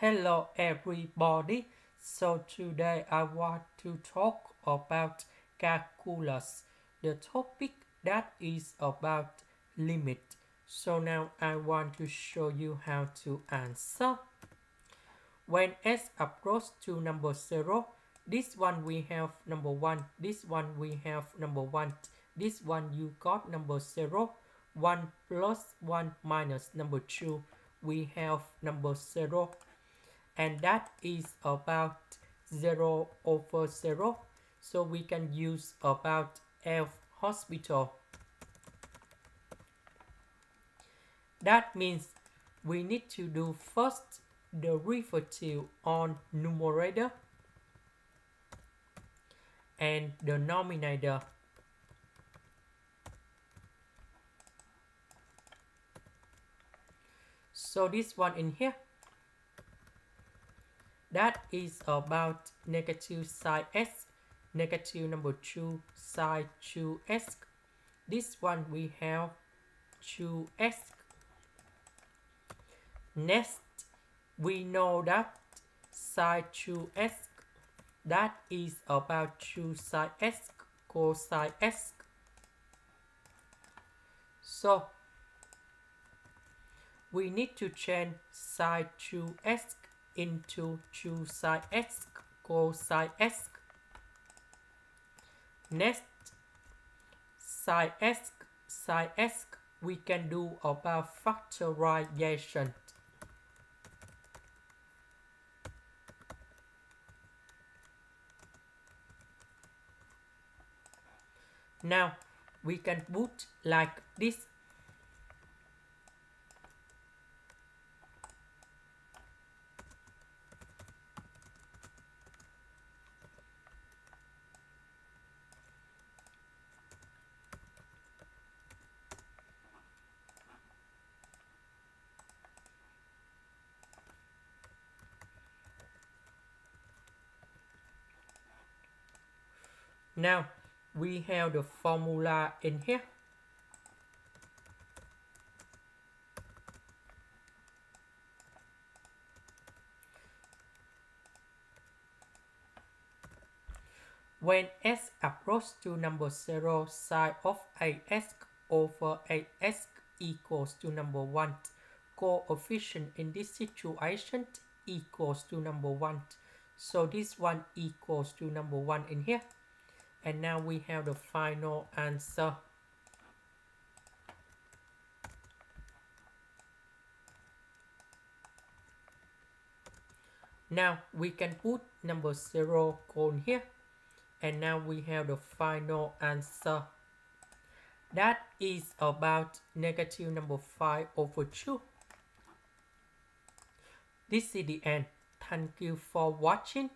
Hello everybody. So today I want to talk about calculus, the topic that is about limit. So now I want to show you how to answer. When s approach to number 0, this one we have number 1, this one we have number 1, this one you got number 0, 1 plus 1 minus number 2, we have number 0, and that is about 0 over 0, so we can use about F hospital. That means we need to do first derivative on numerator and denominator. So this one in here, that is about negative sine s, negative number 2 sine 2s. This one we have 2s. Next, we know that sine 2s, that is about 2 sine s cosine s. So, we need to change sine 2s into 2 sine s cosine s. Next, sine s, we can do about factorization. Now, we can put like this. Now, we have the formula in here. When s approaches to number 0, sine of as over as equals to number 1. Coefficient in this situation equals to number 1. So this one equals to number 1 in here. And now we have the final answer. Now we can put number 0 cone here. And now we have the final answer. That is about negative number 5 over 2. This is the end. Thank you for watching.